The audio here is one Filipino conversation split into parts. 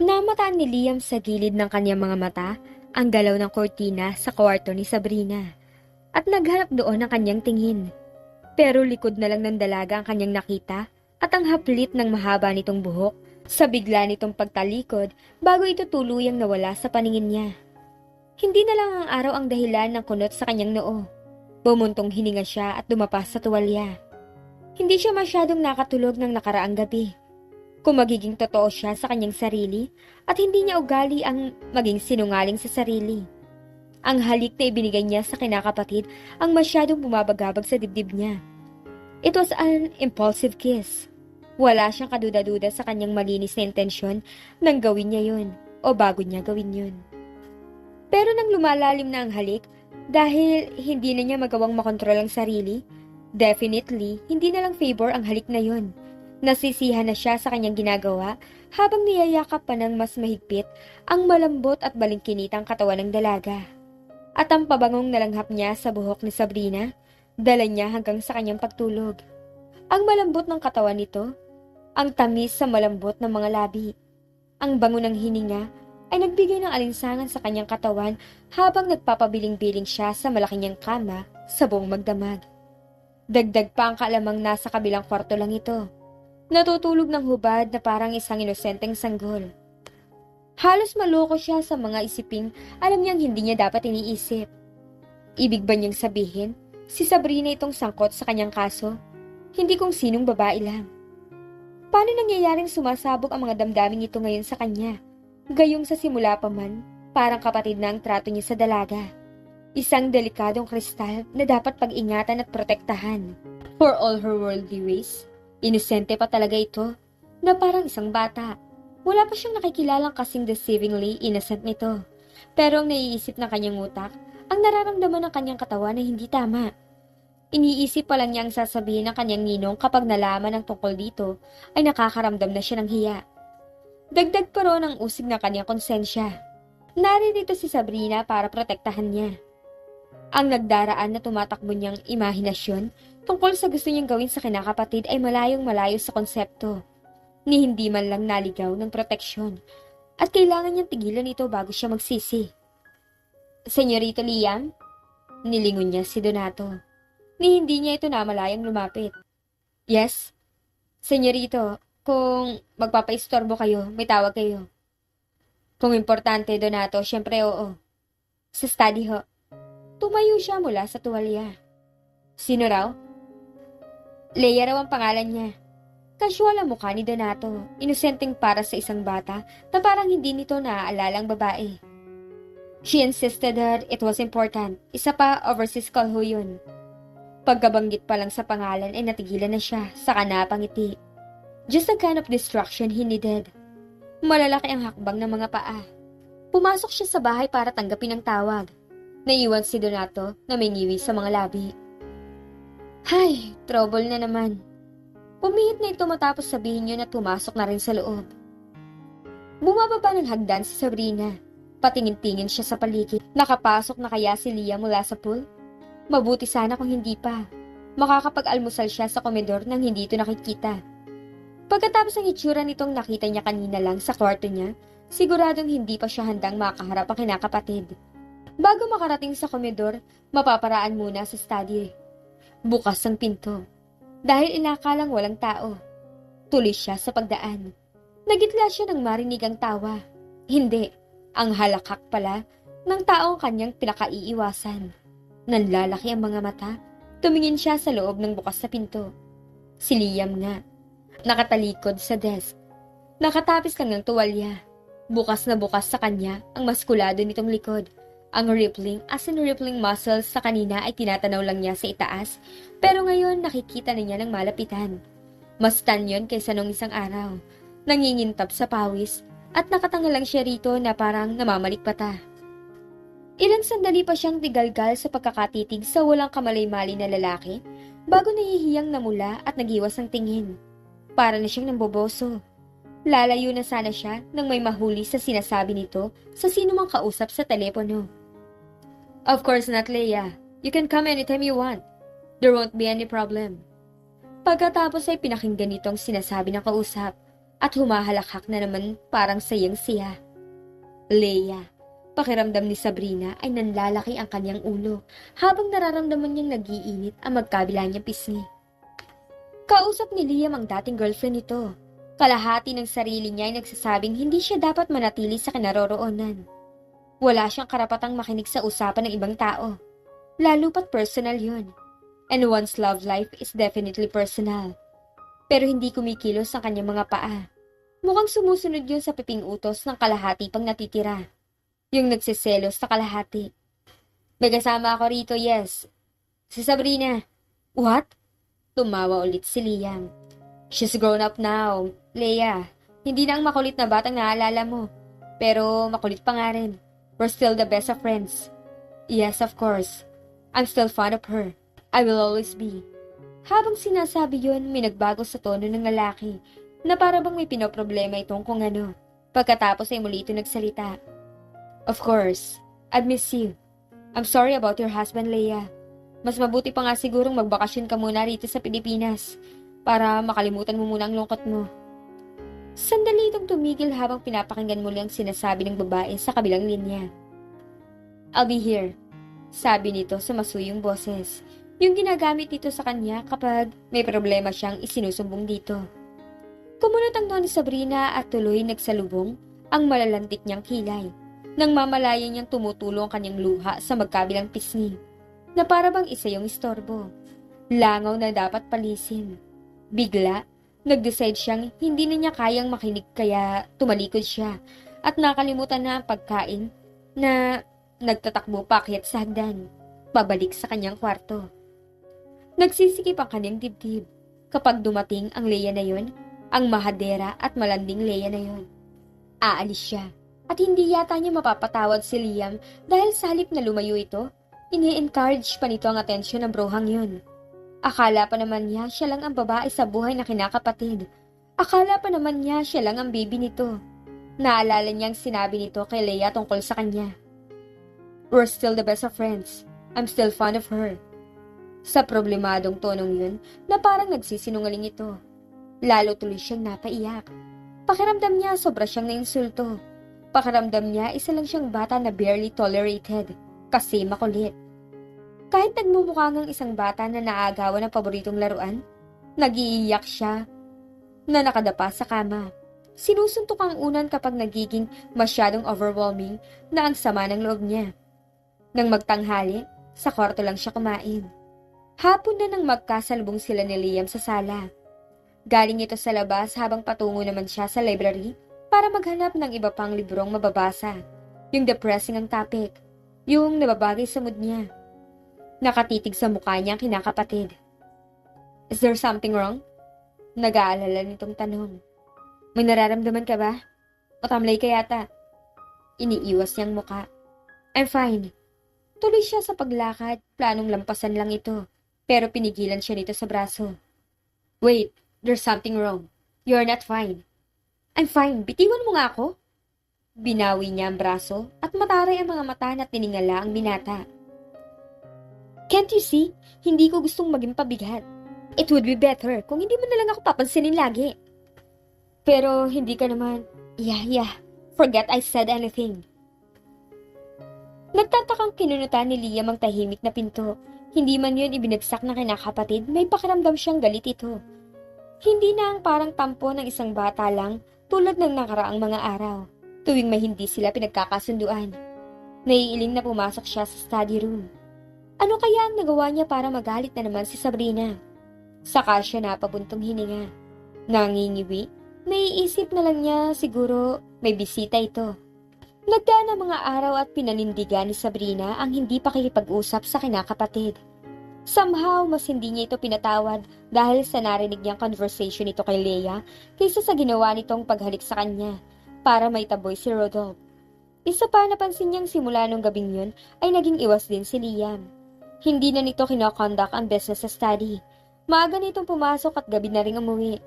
Namataan ni Liam sa gilid ng kanyang mga mata ang galaw ng kortina sa kwarto ni Sabrina at naghanap doon ng kanyang tingin. Pero likod na lang ng dalaga ang kanyang nakita at ang haplit ng mahaba nitong buhok sa bigla nitong pagtalikod bago ito tuluyang nawala sa paningin niya. Hindi na lang ang araw ang dahilan ng kunot sa kanyang noo. Bumuntong hininga siya at dumapas sa tuwalya. Hindi siya masyadong nakatulog ng nakaraang gabi. Kung magiging totoo siya sa kanyang sarili at hindi niya ugali ang maging sinungaling sa sarili. Ang halik na ibinigay niya sa kinakapatid ang masyadong bumabagabag sa dibdib niya. It was an impulsive kiss. Wala siyang kaduda-duda sa kanyang malinis na intensyon nang gawin niya yun o bago niya gawin yun. Pero nang lumalalim na ang halik, dahil hindi na niya magawang makontrol ang sarili, definitely hindi na lang favor ang halik na yun. Nasisihan na siya sa kanyang ginagawa habang niyayakap pa ng mas mahigpit ang malambot at balingkinitang katawan ng dalaga. At ang pabangong nalanghap niya sa buhok ni Sabrina, dala niya hanggang sa kanyang pagtulog. Ang malambot ng katawan nito, ang tamis sa malambot ng mga labi. Ang bango ng hininga ay nagbigay ng alinsangan sa kanyang katawan habang nagpapabiling-biling siya sa malaki niyang kama sa buong magdamag. Dagdag pa ang kaalamang nasa kabilang kwarto lang ito. Natutulog ng hubad na parang isang inosenteng sanggol. Halos maloko siya sa mga isiping alam niyang hindi niya dapat iniisip. Ibig ba niyang sabihin, si Sabrina itong sangkot sa kanyang kaso? Hindi kung sinong babae lang. Paano nangyayaring sumasabog ang mga damdaming ito ngayon sa kanya? Gayong sa simula pa man, parang kapatid na ang trato niya sa dalaga. Isang delikadong kristal na dapat pag-ingatan at protektahan. For all her worldly ways, inosente pa talaga ito, na parang isang bata. Wala pa siyang nakikilalang kasing deceivingly innocent nito. Pero ang naiisip ng kanyang utak, ang nararamdaman ng kanyang katawan ay hindi tama. Iniisip pa lang niya ang sasabihin ng kanyang ninong kapag nalaman ng tungkol dito, ay nakakaramdam na siya ng hiya. Dagdag pa ron ang usig ng kanyang konsensya. Naririto si Sabrina para protektahan niya. Ang nagdaraan na tumatakbo niyang imahinasyon tungkol sa gusto niyang gawin sa kinakapatid ay malayong malayo sa konsepto, ni hindi man lang naligaw ng proteksyon, at kailangan niyang tigilan ito bago siya magsisi. Senyorito Liam? Nilingon niya si Donato, ni hindi niya ito namalayang lumapit. Yes? Senyorito, kung magpapaistorbo kayo, may tawag kayo. Kung importante, Donato, syempre oo. Sa study ho. Tumayo siya mula sa tuwalya. Sino raw? Leia raw ang pangalan niya. Casual ang mukha ni Donato, inosenteng para sa isang bata na parang hindi nito naaalala ang babae. She insisted that it was important. Isa pa, overseas call ho yun. Pagkabanggit pa lang sa pangalan ay natigilan na siya, saka napangiti. Just the kind of distraction he needed. Malalaki ang hakbang ng mga paa. Pumasok siya sa bahay para tanggapin ang tawag. Naiwan si Donato na may ngiwi sa mga labi. Hay, trouble na naman. Pumihit na ito matapos sabihin niya na pumasok na rin sa loob. Bumababa ng hagdan si Sabrina. Patingin-tingin siya sa paligid. Nakapasok na kaya si Lia mula sa pool? Mabuti sana kung hindi pa. Makakapag-almusal siya sa komedor nang hindi ito nakikita. Pagkatapos ng itsura nitong nakita niya kanina lang sa kwarto niya, siguradong hindi pa siya handang makaharap ang kinakapatid. Bago makarating sa komedor, mapaparaan muna sa study. Bukas ang pinto. Dahil inakalang walang tao. Tuloy siya sa pagdaan. Nagitla siya nang marinig ang tawa. Hindi, ang halakak pala ng taong kanyang pinakaiiwasan. Nanlalaki ang mga mata. Tumingin siya sa loob ng bukas na pinto. Si Liam nga. Nakatalikod sa desk. Nakatapis lang ng tuwalya. Bukas na bukas sa kanya ang maskulado nitong likod. Ang rippling muscles sa kanina ay tinatanaw lang niya sa itaas, pero ngayon nakikita na niya ng malapitan. Mas tan yun kaysa nung isang araw. Nangingintab sa pawis at nakatanga lang siya rito na parang namamalikpata. Ilang sandali pa siyang tigalgal sa pagkakatitig sa walang kamalay-mali na lalaki bago nahihiyang namula at naghiwas ang tingin. Para na siyang namboboso. Lalayo na sana siya nang may mahuli sa sinasabi nito sa sino mang kausap sa telepono. Of course not, Leia. You can come anytime you want. There won't be any problem. Pagkatapos ay pinakinggan nitong sinasabi ng kausap. at humahalakhak na naman parang sayang-siya. Leia, pakiramdam ni Sabrina ay nanlalaki ang kanyang ulo habang nararamdaman niyang nag-iinit ang magkabila niyang pisngi. Kausap ni Liam ang dating girlfriend nito. Kalahati ng sarili niya ay nagsasabing hindi siya dapat manatili sa kinaroroonan. Wala siyang karapatang makinig sa usapan ng ibang tao. Lalo pat personal yun. And one's love life is definitely personal. Pero hindi kumikilos ang kanyang mga paa. Mukhang sumusunod yun sa piping utos ng kalahati pang natitira. Yung nagsiselos sa kalahati. May kasama ako rito, yes. Si Sabrina. What? Tumawa ulit si Liam. She's grown up now, Leia. Hindi na ang makulit na batang naalala mo. Pero makulit pa nga rin. We're still the best of friends. Yes, of course. I'm still fond of her. I will always be. Habang sinasabi yun, may nagbago sa tono ng lalaki na para bang may pinoproblema itong kung ano. Pagkatapos ay muli ito nagsalita. Of course, I'd miss you. I'm sorry about your husband, Leia. Mas mabuti pa nga sigurong magbakasyon ka muna rito sa Pilipinas para makalimutan mo muna ang lungkot mo. Sandali itong tumigil habang pinapakinggan muli ang sinasabi ng babae sa kabilang linya. I'll be here, sabi nito sa masuyong boses. Yung ginagamit nito sa kanya kapag may problema siyang isinusumbong dito. Kumunot ang tono ni Sabrina at tuloy nagsalubong ang malalantik niyang kilay. Nang mamalaya niyang tumutulong ang kanyang luha sa magkabilang pisngi, na para bang isa yung istorbo. Langaw na dapat palisin. Bigla, nag-decide siyang hindi na niya kayang makinig kaya tumalikod siya at nakalimutan na ang pagkain na nagtatakbo paakyat sa hagdan, pabalik sa kanyang kwarto. Nagsisikip ang kanyang dibdib kapag dumating ang Leia na yon, ang mahadera at malanding Leia na yon. Aalis siya. At hindi yata niya mapapatawad si Liam dahil sa halip na lumayo ito, ini-encourage pa nito ang atensyon ng brohang yun. Akala pa naman niya siya lang ang babae sa buhay na kinakapatid. Akala pa naman niya siya lang ang baby nito. Naalala niyang sinabi nito kay Leia tungkol sa kanya. We're still the best of friends. I'm still fond of her. Sa problemadong tonong yun na parang nagsisinungaling ito. Lalo tuloy siyang napaiyak. Pakiramdam niya sobra siyang nainsulto. Pakiramdam niya isa lang siyang bata na barely tolerated kasi makulit. Kahit nagmumukha ngang isang bata na naagawan ng paboritong laruan, nag-iiyak siya na nakadapa sa kama. Sinusuntok ang unan kapag nagiging masyadong overwhelming na ang sama ng loob niya. Nang magtanghali, sa kwarto lang siya kumain. Hapon na nang magkasalubong sila ni Liam sa sala. Galing ito sa labas habang patungo naman siya sa library para maghanap ng iba pang librong mababasa. Yung depressing ang topic. Yung nababagay sa mood niya. Nakatitig sa mukha niya ang kinakapatid. Is there something wrong? Nag-aalala nitong tanong. May nararamdaman ka ba? O tamlay ka yata? Iniiwas niyang muka. I'm fine. Tuloy siya sa paglakad, planong lampasan lang ito. Pero pinigilan siya nito sa braso. Wait, there's something wrong. You're not fine. I'm fine, bitiwan mo nga ako. Binawi niya ang braso at mataray ang mga mata na tiningala ang binata. Can't you see? Hindi ko gustong maging pabigat. It would be better kung hindi mo na lang ako papansinin lagi. Pero hindi ka naman. Yeah. Forget I said anything. Nagtatakang kinunutan ni Liam ang tahimik na pinto. Hindi man yun ibinagsak na kinakapatid, may pakiramdam siyang galit ito. Hindi na ang parang tampo ng isang bata lang tulad ng nakaraang mga araw, tuwing may hindi sila pinagkakasunduan. Naiiling na pumasok siya sa study room. Ano kaya ang nagawa niya para magalit na naman si Sabrina? Saka siya napabuntong hininga. Nangingiwi, naiisip na lang niya siguro may bisita ito. Nagdaan ang mga araw at pinanindigan ni Sabrina ang hindi pakikipag-usap sa kinakapatid. Somehow, mas hindi niya ito pinatawad dahil sa narinig niyang conversation nito kay Leia kaysa sa ginawa nitong paghalik sa kanya para may taboy si Rodolphe. Isa pa napansin niyang simula nung gabing yun ay naging iwas din si Liam. Hindi na nito kinokondak ang business sa study. Maaga nitong pumasok at gabi na rin umuwi.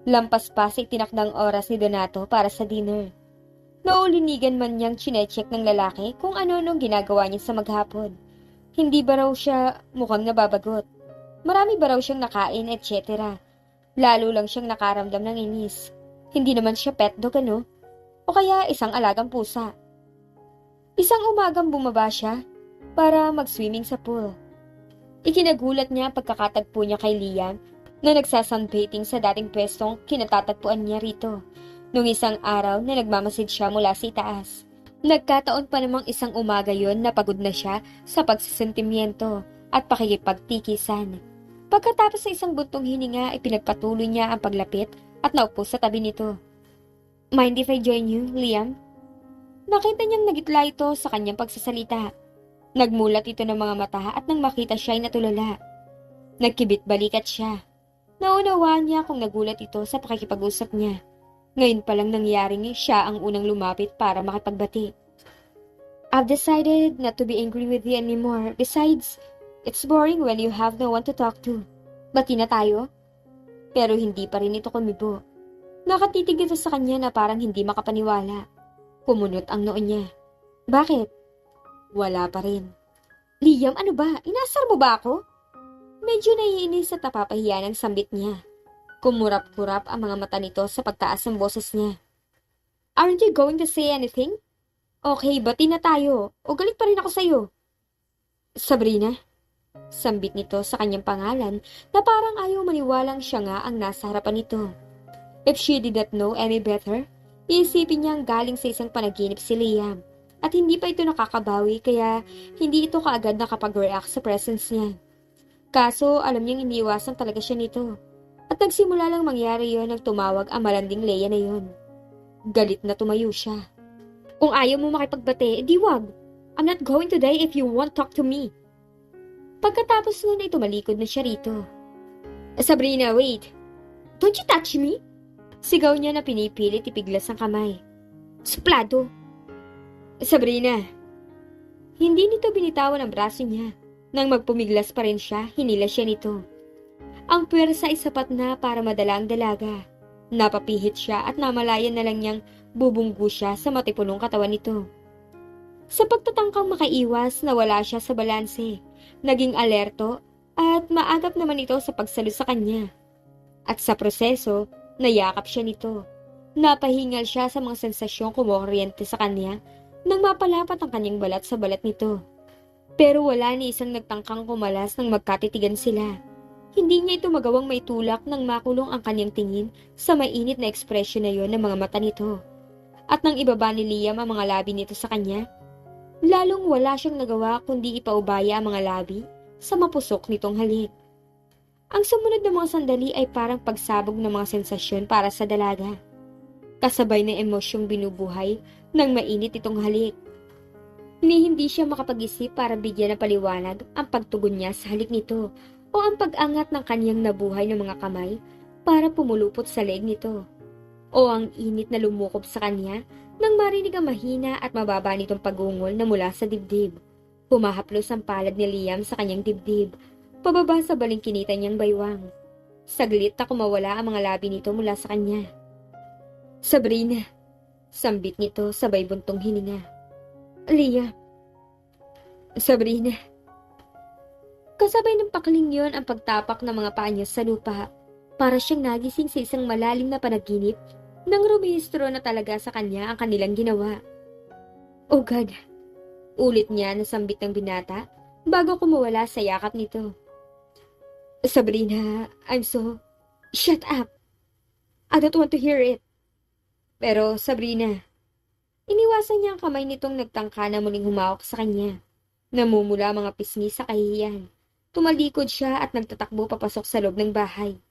Lampas pa sa itinakdang oras ni Donato para sa dinner. Naulinigan man niyang chinecheck ng lalaki kung ano-anong ginagawa niya sa maghapon. Hindi ba raw siya mukhang nababagot? Marami ba raw siyang nakain, etc. Lalo lang siyang nakaramdam ng inis. Hindi naman siya pet dog, ano? O kaya isang alagang pusa. Isang umagang bumaba siya para mag-swimming sa pool. Ikinagulat niya pagkakatagpo niya kay Liam na nagsasunbathing sa dating pwestong kinatatagpuan niya rito nung isang araw na nagmamasid siya mula sa itaas. Nagkataon pa namang isang umaga yon na pagod na siya sa pagsisentimiento at pakikipagtikisan. Pagkatapos sa isang buntong hininga, ipinagpatuloy niya ang paglapit at naupo sa tabi nito. "Mind if I join you, Liam?" Nakita niyang nagitla ito sa kanyang pagsasalita. Nagmulat ito ng mga mata at nang makita siya ay natulala. Nagkibit balikat siya. Naunawaan niya kung nagulat ito sa pakikipag-usap niya. Ngayon palang nangyaring siya ang unang lumapit para makipagbati. "I've decided not to be angry with you anymore. Besides, it's boring when you have no one to talk to. Bati na tayo?" Pero hindi pa rin ito kumibo. Nakatitig ito sa kanya na parang hindi makapaniwala. Kumunot ang noo niya. "Bakit?" Wala pa rin. "Liam, ano ba? Inasar mo ba ako?" Medyo naiinis at napapahiya ng sambit niya. Kumurap-kurap ang mga mata nito sa pagtaas ng boses niya. "Aren't you going to say anything? Okay, bati na tayo. O galit pa rin ako sa'yo." "Sabrina?" Sambit nito sa kanyang pangalan na parang ayaw maniwalang siya nga ang nasa harapan nito. If she did not know any better, iisipin niyang galing sa isang panaginip si Liam. At hindi pa ito nakakabawi kaya hindi ito kaagad nakapag-react sa presence niya. Kaso alam niyang iniiwasan talaga siya nito. At nagsimula lang mangyari yon nang tumawag ang malanding Leia na yon. Galit na tumayo siya. "Kung ayaw mo makipagbate, di wag. I'm not going today if you won't talk to me." Pagkatapos nun ay tumalikod na siya rito. "Sabrina, wait. Don't you touch me?" Sigaw niya na pinipilit ipiglas ang kamay. "Suplado." "Sabrina." Hindi nito binitawan ang braso niya. Nang magpumiglas pa rin siya, hinila siya nito. Ang puwersa ay sapat na para madala ang dalaga. Napapihit siya at namalayan na lang niyang bubunggo siya sa matipunong katawan nito. Sa pagtatangkang makaiwas, nawala siya sa balanse. Naging alerto at maagap naman ito sa pagsalo sa kanya. At sa proseso, nayakap siya nito. Napahingal siya sa mga sensasyong kumukuryente sa kanya nang mapalapat ang kanyang balat sa balat nito. Pero wala ni isang nagtangkang kumalas nang magkatitigan sila. Hindi niya ito magawang maitulak nang makulong ang kanyang tingin sa mainit na ekspresyon na yon ng mga mata nito. At nang ibaba ni Liam ang mga labi nito sa kanya, lalong wala siyang nagawa kundi ipaubaya ang mga labi sa mapusok nitong halik. Ang sumunod na mga sandali ay parang pagsabog ng mga sensasyon para sa dalaga. Kasabay ng emosyong binubuhay ng mainit itong halik. Hindi siya makapag-isip para bigyan ng paliwanag ang pagtugon niya sa halik nito o ang pag-angat ng kanyang nabuhay ng mga kamay para pumulupot sa leeg nito. O ang init na lumukob sa kanya nang marinig ang mahina at mababa nitong pagungol na mula sa dibdib. Humahaplos ang palad ni Liam sa kanyang dibdib, pababa sa balingkinitan niyang baywang. Saglit na kumawala ang mga labi nito mula sa kanya. "Sabrina," sambit nito sabay buntong hininga. "Liam." "Sabrina." Kasabay ng pakling yon ang pagtapak ng mga paa niya sa lupa. Para siyang nagising sa isang malalim na panaginip nang rumehistro na talaga sa kanya ang kanilang ginawa. "Oh God," ulit niya na sambit ng binata bago kumawala sa yakap nito. "Sabrina, I'm so..." "Shut up! I don't want to hear it." "Pero Sabrina..." Iniwasan niya ang kamay nitong nagtangka na muling humawak sa kanya. Namumula mga pisngi sa kahihiyan. Tumalikod siya at nagtatakbo papasok sa loob ng bahay.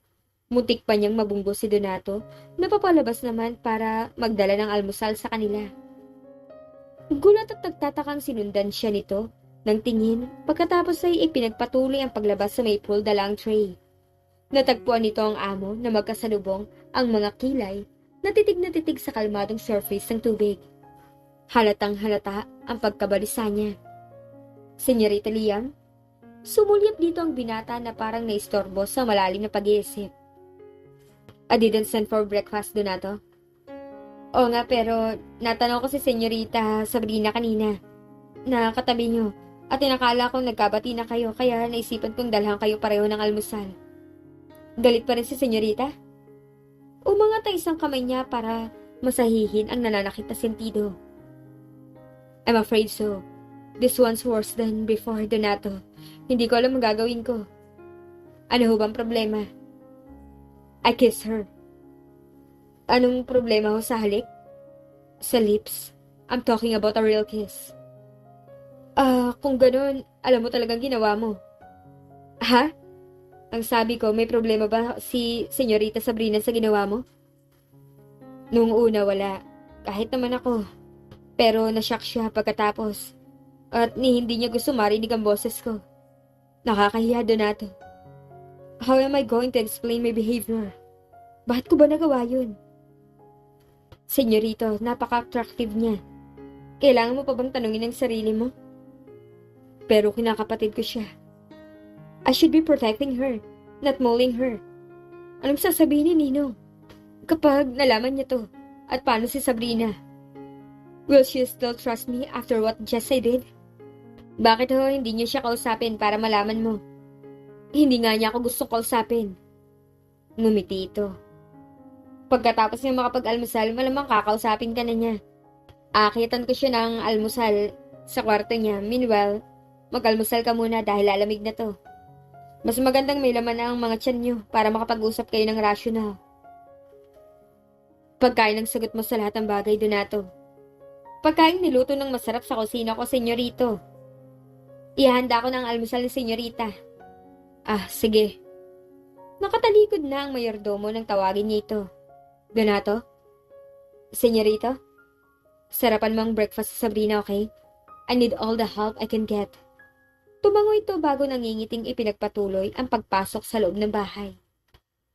Muntik pa niyang mabunggo si Donato na papalabas naman para magdala ng almusal sa kanila. Gulat at nagtatakang sinundan siya nito ng tingin pagkatapos ay ipinagpatuloy ang paglabas sa may pool dalang tray. Natagpuan nito ang amo na magkasalubong ang mga kilay na titig sa kalmadong surface ng tubig. Halatang halata ang pagkabalisa niya. "Senyorita Liam?" Sumulyap dito ang binata na parang naistorbo sa malalim na pag-iisip. "I didn't send for breakfast, Donato." "Oo nga, pero natanong ko si Senyorita Sabrina kanina na katabi niyo at inakala kong nagkabati na kayo kaya naisipan kong dalhan kayo pareho ng almusal." "Galit pa rin si Senyorita?" Umangat ang isang kamay niya para masahihin ang nananakit na sentido. I'm afraid so. This one's worse than before, Donato. Hindi ko alam ang gagawin ko. Ano ho bang problema? I kiss her. Anong problema ho sa halik? Sa lips. I'm talking about a real kiss. Kung ganun, alam mo talagang ginawa mo. Ha? Ang sabi ko, may problema ba si Senyorita Sabrina sa ginawa mo? Noong una, wala. Kahit naman ako. Pero nashock siya pagkatapos. At hindi niya gusto marinig ang boses ko. Nakakahiya, Donato. How am I going to explain my behavior? Bakit ko ba nagawa yun? Senyorito, napaka-attractive niya. Kailangan mo pa bang tanungin ang sarili mo? Pero kinakapatid ko siya. I should be protecting her, not mauling her. Anong sasabihin ni Nino? Kapag nalaman niya to, at paano si Sabrina? Will she still trust me after what just I did? Bakit ho hindi niyo siya kausapin para malaman mo? Hindi nga niya ako gustong kausapin. Ngumiti ito. Pagkatapos niya makapag-almusal, malamang kakausapin ka na niya. Aakitan ko siya ng almusal sa kwarto niya. Meanwhile, mag-almusal ka muna dahil lalamig na to. Mas magandang may laman ang mga tiyan niyo para makapag-usap kayo ng rasyonal. Pagkain ang sagot mo sa lahat ng bagay, Donato. Pagkain niluto ng masarap sa kusina ko, senyorito. Ihanda ko ng almusal ni senyorita. Sige. Nakatalikod na ang mayordomo nang tawagin niya ito. Donato? Senyorito? Sarapan mo ang breakfast sa Sabrina, okay? I need all the help I can get. Tumango ito bago nangingiting ipinagpatuloy ang pagpasok sa loob ng bahay.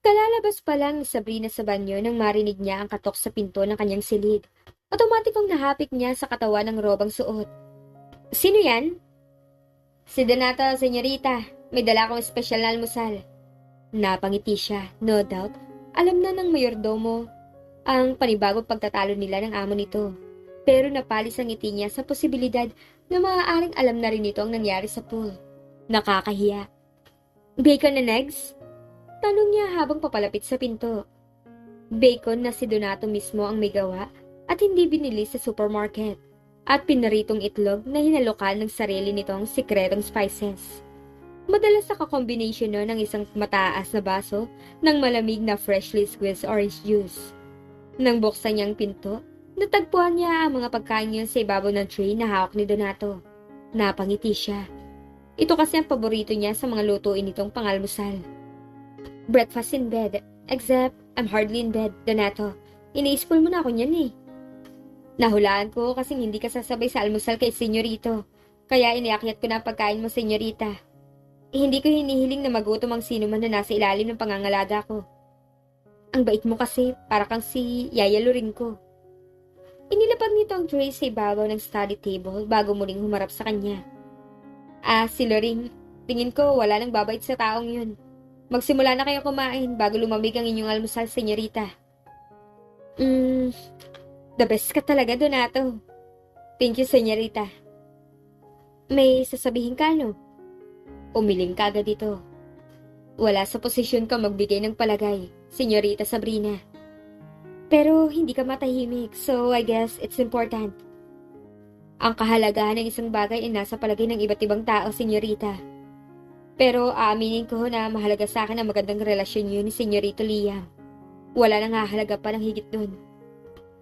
Kalalabas pa lang ni Sabrina sa banyo nang marinig niya ang katok sa pinto ng kanyang silid. Otomatikong nahapik niya sa katawan ng robang suot. Sino yan? Si Donato, senyorita. May dala akong espesyal na almusal. Napangiti siya, no doubt. Alam na ng mayordomo ang panibagong pagtatalo nila ng amo nito. Pero napalis ang ngiti niya sa posibilidad na maaaring alam na rin ito ang nangyari sa pool. Nakakahiya. Bacon and eggs? Tanong niya habang papalapit sa pinto. Bacon na si Donato mismo ang may gawa at hindi binili sa supermarket. At pinaritong itlog na hinalokan ng sarili nitong sikretong spices. Madalas naka-combination ng isang mataas na baso ng malamig na freshly squeezed orange juice. Nang buksan niya ang pinto, natagpuan niya ang mga pagkain niya sa ibabaw ng tray na hawak ni Donato. Napangiti siya. Ito kasi ang paborito niya sa mga lutuin nitong pangalmusal. Breakfast in bed, except I'm hardly in bed, Donato. Iniispol mo na ako niyan eh. Nahulaan ko kasing hindi ka sasabay sa almusal kay senyorito. Kaya iniakyat ko na ang pagkain mo, senyorita. Hindi ko hinihiling na magutom ang sino man na nasa ilalim ng pangangalaga ko. Ang bait mo kasi, para kang si Yaya Loring ko. Inilapag nito ang tray sa ibabaw ng study table bago muling humarap sa kanya. Si Loring, tingin ko wala nang babait sa taong yun. Magsimula na kayo kumain bago lumamig ang inyong almusal, senyorita. The best ka talaga, Donato. Thank you, senyorita. May sasabihin ka, no? Umiling ka agad ito. Wala sa posisyon ka magbigay ng palagay, senyorita Sabrina. Pero hindi ka matahimik, so I guess it's important. Ang kahalagahan ng isang bagay ay nasa palagay ng iba't ibang tao, senyorita. Pero aaminin ko na mahalaga sa akin ang magandang relasyon yun ni senyorito Liam. Wala nang hahalaga pa ng higit dun.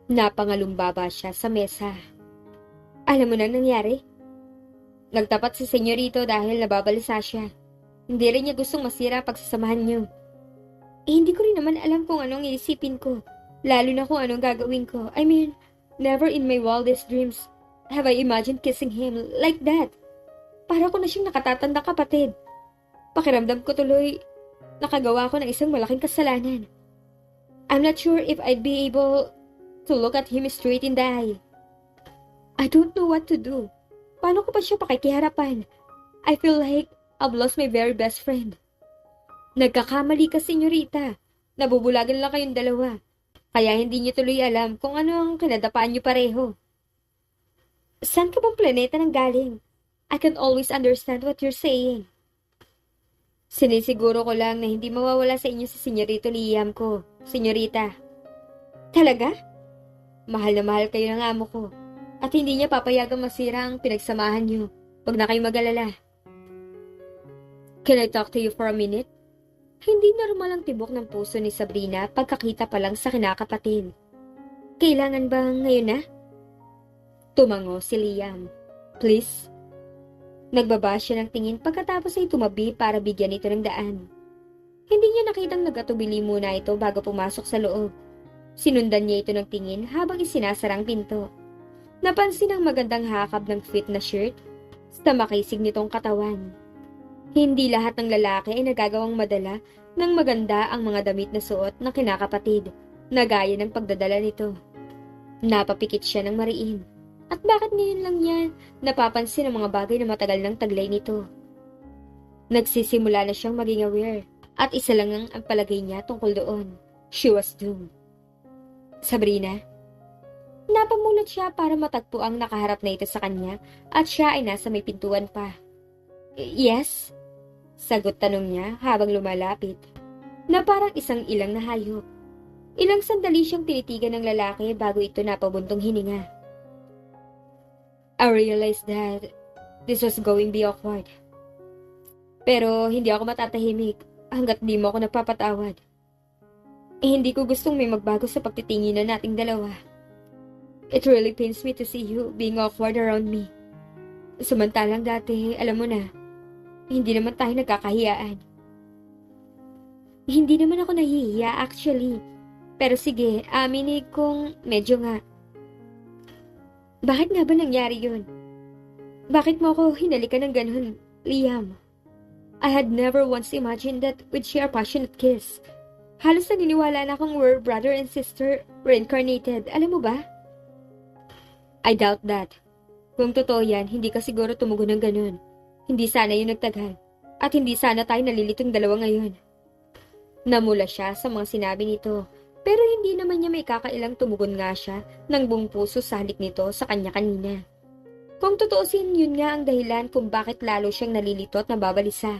Napangalumbaba siya sa mesa. Alam mo na nangyari? Nagtapat si senyorito dahil nababalisa siya. Hindi rin niya gustong masira pagsasamahan niyo. Hindi ko rin naman alam kung anong iisipin ko. Lalo na kung anong gagawin ko. I mean, never in my wildest dreams have I imagined kissing him like that. Para ko na siyang nakatatandang kapatid. Pakiramdam ko tuloy, nakagawa ko ng isang malaking kasalanan. I'm not sure if I'd be able to look at him straight in the eye. I don't know what to do. Paano ko pa siya pakikiharapan? I feel like I've lost my very best friend. Nagkakamali ka, senyorita. Nabubulagan lang kayong dalawa. Kaya hindi niyo tuloy alam kung ano ang kinadapaan niyo pareho. Saan ka bang planeta nang galing? I can't always understand what you're saying. Sinisiguro ko lang na hindi mawawala sa inyo si Senyorito Liam ko. Senyorita. Talaga? Mahal na mahal kayo ng amo ko. At hindi niya papayagang masira ang pinagsamahan niyo. Huwag na kayong mag-alala. Can I talk to you for a minute? Hindi normal ang tibok ng puso ni Sabrina pagkakita pa lang sa kinakapatid. Kailangan bang ngayon na? Tumango si Liam. Please? Nagbaba siya ng tingin pagkatapos ay tumabi para bigyan ito ng daan. Hindi niya nakitang nagatubili muna ito bago pumasok sa loob. Sinundan niya ito ng tingin habang isinasara ang pinto. Napansin ang magandang hakab ng fit na shirt sa makisig nitong katawan. Hindi lahat ng lalaki ay nagagawang madala ng maganda ang mga damit na suot ng kinakapatid, na gaya ng pagdadala nito. Napapikit siya ng mariin. At bakit ngayon lang niya napapansin ang mga bagay na matagal nang taglay nito? Nagsisimula na siyang maging aware at isa lang ang palagay niya tungkol doon. She was doomed. Sabrina? Napamulot siya para matagpo ang nakaharap na ito sa kanya at siya ay nasa may pintuan pa. Yes? Sagot tanong niya habang lumalapit, na parang isang ilang na hayop. Ilang sandali siyang tinitigan ng lalaki bago ito napabuntong hininga. I realized that this was going to be awkward. Pero hindi ako matatahimik hanggat di mo ako napapatawad. Hindi ko gustong may magbago sa pagtitinginan nating dalawa. It really pains me to see you being awkward around me. Samantalang dati, alam mo na, hindi naman tayo nagkakahiyaan. Hindi naman ako nahihiya actually. Pero sige, aminin kong medyo nga. Bakit nga ba nangyari yun? Bakit mo ako hinalikan ng ganun, Liam? I had never once imagined that we'd share a passionate kiss. Halos naniniwala na akong we're brother and sister reincarnated. Alam mo ba? I doubt that. Kung totoo yan, hindi ka siguro tumugon ng ganun. Hindi sana yun nagtagal. At hindi sana tayo nalilitong dalawa ngayon. Namula siya sa mga sinabi nito. Pero hindi naman niya may kakailang tumugon nga siya ng buong puso sa halik nito sa kanya kanina. Kung tutuusin, yun nga ang dahilan kung bakit lalo siyang nalilito at nababalisa.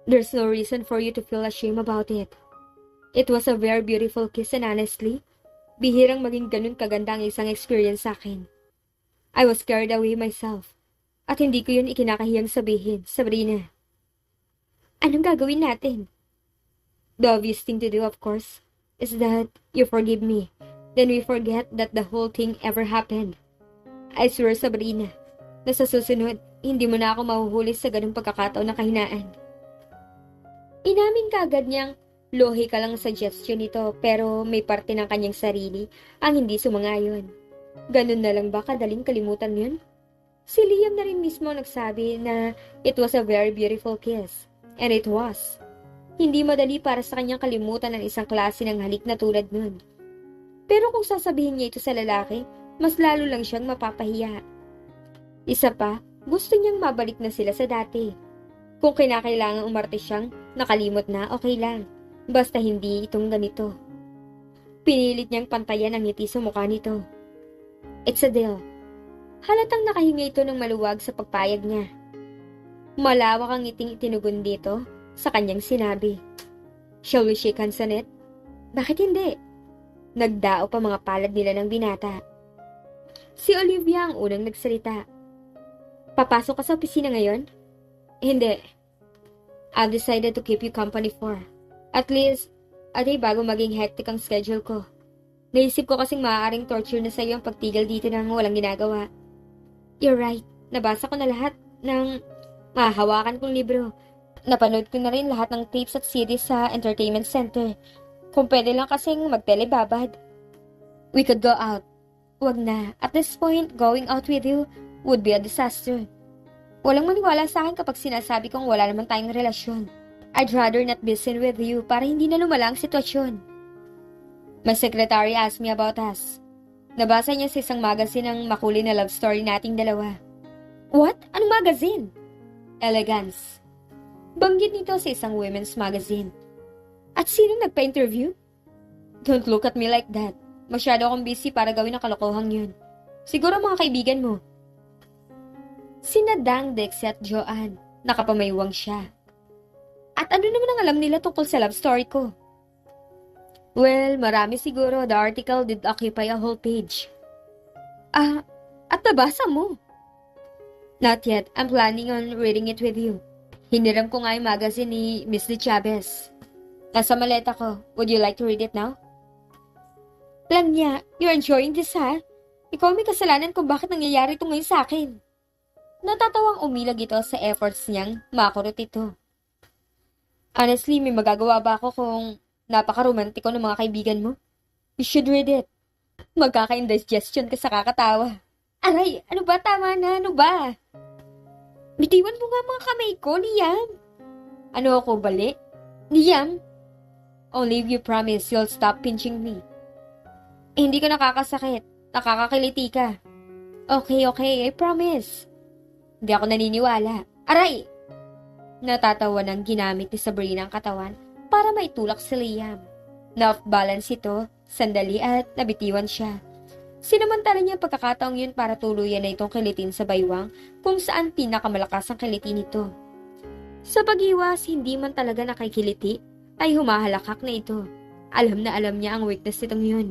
There's no reason for you to feel ashamed about it. It was a very beautiful kiss and honestly, bihirang maging ganun kaganda ang isang experience sa akin. I was carried away myself. At hindi ko yun ikinakahiyang sabihin, Sabrina. Anong gagawin natin? The obvious thing to do, of course, is that you forgive me. Then we forget that the whole thing ever happened. I swear, Sabrina, na sa susunod, hindi mo na ako mahuhuli sa ganung pagkakataon na kahinaan. Inamin kaagad niyang lohika lang suggestion nito pero may parte ng kanyang sarili ang hindi sumangayon. Ganun na lang ba kadaling kalimutan yun? Si Liam na rin mismo nagsabi na it was a very beautiful kiss. And it was. Hindi madali para sa kanyang kalimutan ang isang klase ng halik na tulad nun. Pero kung sasabihin niya ito sa lalaki, mas lalo lang siyang mapapahiya. Isa pa, gusto niyang mabalik na sila sa dati. Kung kinakailangang umarte siyang nakalimot na, okay lang. Basta hindi itong ganito. Pinilit niyang pantayan ang ngiti sa mukha nito. It's a deal. Halatang nakahinga ito ng maluwag sa pagpayag niya. Malawak ang ngiting itinugon dito sa kanyang sinabi. Shall we shake hands on it? Bakit hindi? Nagdao pa mga palad nila ng binata. Si Olivia ang unang nagsalita. Papasok ka sa opisina ngayon? Hindi. I've decided to keep you company for at least a day bago maging hectic ang schedule ko. Naisip ko kasing maaaring torture na sa'yo ang pagtigil dito nang walang ginagawa. You're right. Nabasa ko na lahat ng mahahawakan kong libro. Napanood ko na rin lahat ng tapes at series sa entertainment center. Kung pwede lang kasing magtelebabad. We could go out. Wag na. At this point, going out with you would be a disaster. Walang maniwala sa akin kapag sinasabi kong wala naman tayong relasyon. I'd rather not be seen with you para hindi na lumala ang sitwasyon. My secretary asked me about us. Nabasa niya sa isang magazine ang makulay na love story nating dalawa. What? Anong magazine? Elegance. Banggit nito sa isang women's magazine. At sinong nagpa-interview? Don't look at me like that. Masyado akong busy para gawin ang kalokohang yun. Siguro mga kaibigan mo. Sina Dang, Dexy at Joanne. Nakapamaywang siya. At ano naman ang alam nila tungkol sa love story ko? Well, marami siguro. The article did occupy a whole page. At nabasa mo? Not yet. I'm planning on reading it with you. Hiniram ko nga yung magazine ni Miss De Chavez. Nasa maleta ko. Would you like to read it now? Lang niya, you're enjoying this, ha? Ikaw may kasalanan kung bakit nangyayari ito ngayon sa akin. Natatawang umilag ito sa efforts niyang makurot ito. Honestly, may magagawa ba ako kung napaka-romantiko ng mga kaibigan mo? You should read it. Magkaka-indigestion ka sa kakatawa. Aray, ano ba? Tama na, ano ba? Bitiwan mo nga mga kamay ko, Liam. Ano ako, bali? Liam? Only if you promise you'll stop pinching me. Hindi ka nakakasakit. Nakakakiliti ka. Okay, I promise. Hindi ako naniniwala. Aray! Natatawa ng ginamit ni Sabrina ang katawan para maitulak si Liam. Na-off-balance ito, sandali at nabitiwan siya. Sinamantala niya pagkakataong yun para tuluyan na itong kilitin sa baywang kung saan pinakamalakas ang kilitin nito. Sa pag-iwas, hindi man talaga nakikiliti, ay humahalakak na ito. Alam na alam niya ang weakness nitong yun.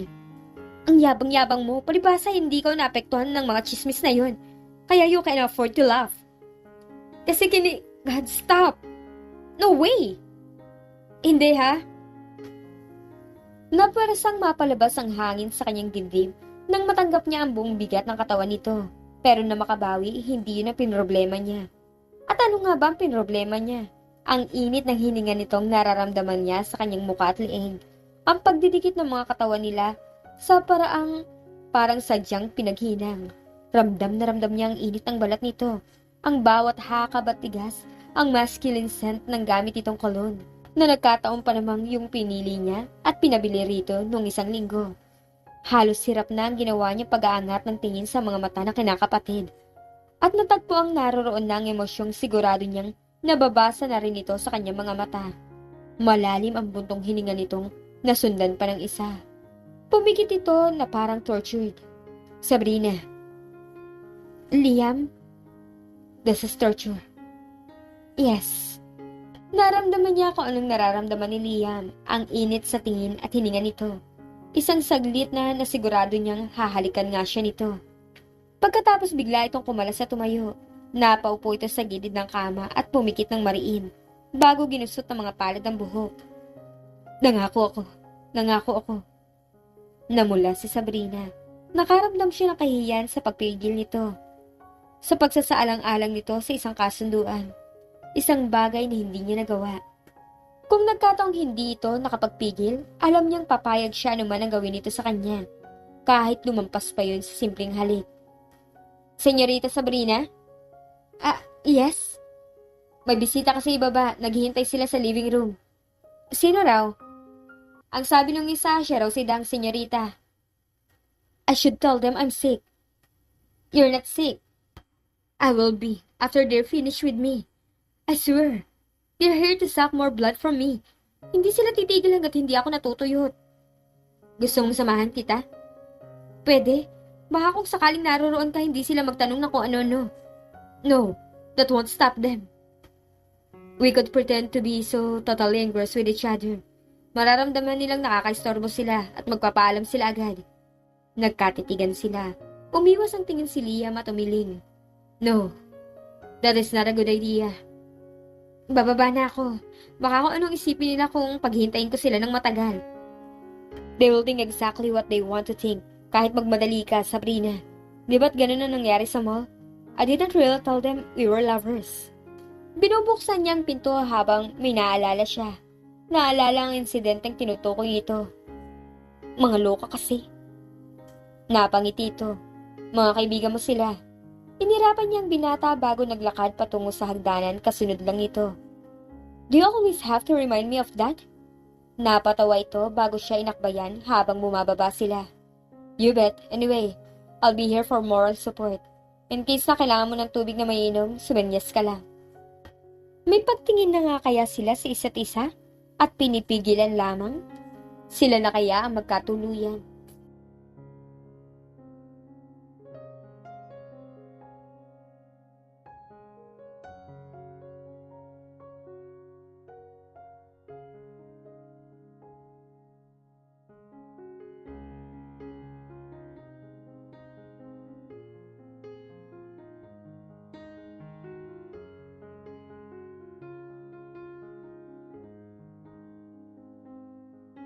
Ang yabang-yabang mo, palibasa hindi ko naapektuhan ng mga chismis na yun. Kaya you can afford to laugh. Kasi God, stop! No way! Hindi ha? Naparasang mapalabas ang hangin sa kanyang dibdib nang matanggap niya ang buong bigat ng katawan nito. Pero na makabawi, hindi yun ang pinroblema niya. At ano nga ba ang pinroblema niya? Ang init ng hininga nitong nararamdaman niya sa kanyang mukha at liig. Ang pagdidikit ng mga katawan nila sa parang sadyang pinaghinang. Ramdam na ramdam niya ang init ng balat nito. Ang bawat hakab at tigas, ang masculine scent ng gamit itong cologne na nagkataon pa namang yung pinili niya at pinabili rito nung isang linggo. Halos hirap na ang ginawa niya pag-aangat ng tingin sa mga mata ng kinakapatid. At natagpo ang naroroon na ang emosyong sigurado niyang nababasa na rin ito sa kanyang mga mata. Malalim ang buntong hininga nitong nasundan pa ng isa. Pumikit ito na parang tortured. Sabrina. Liam? This is torture. Yes. Naramdaman niya kung anong nararamdaman ni Liam, ang init sa tingin at hininga nito. Isang saglit na nasigurado niyang hahalikan nga siya nito. Pagkatapos bigla itong kumalas at tumayo. Napaupo ito sa gilid ng kama at pumikit ng mariin, bago ginusot ng mga palad ang buhok. Nangako ako. Namula si Sabrina. Nakaramdam siya ng kahihiyan sa pagpigil nito. Sa pagsasaalang-alang nito sa isang kasunduan. Isang bagay na hindi niya nagawa. Kung nagkataong hindi ito nakapagpigil, alam niyang papayag siya anuman ang gawin nito sa kanya. Kahit lumampas pa yun sa simpleng halik. Senyorita Sabrina? Yes? May bisita kasi ibaba. Naghihintay sila sa living room. Sino raw? Ang sabi ng isa, siya raw si Dang senyorita. I should tell them I'm sick. You're not sick. I will be after they're finished with me. I swear. They're here to suck more blood from me. Hindi sila titigil hanggat hindi ako natutuyot. Gusto mong samahan kita? Pwede. Baka kung sakaling naroroon ka, hindi sila magtanong na kung ano-ano. No, that won't stop them. We could pretend to be so totally engrossed with each other. Mararamdaman nilang nakakaistorbo sila at magpapaalam sila agad. Nagkatitigan sila. Umiwas ang tingin si Liam at umiling. No, that is not a good idea. Bababa na ako. Baka kung anong isipin nila kung paghintayin ko sila ng matagal. They will think exactly what they want to think. Kahit magmadali ka, Sabrina. Di ba't ganun ang nangyari sa mall? I didn't really tell them we were lovers. Binubuksan niya ang pinto habang may naalala siya. Naalala ang insidenteng tinutukoy nito. Mga loka kasi. Napangiti ito. Mga kaibigan mo sila. Inirapan niyang binata bago naglakad patungo sa hagdanan kasunod lang ito. Do you always have to remind me of that? Napatawa ito bago siya inakbayan habang bumababa sila. You bet. Anyway, I'll be here for moral support. In case na kailangan mo ng tubig na mainom, sumenyas ka lang. May pagtingin na nga kaya sila sa isa't isa? At pinipigilan lamang? Sila na kaya ang magkatuluyan?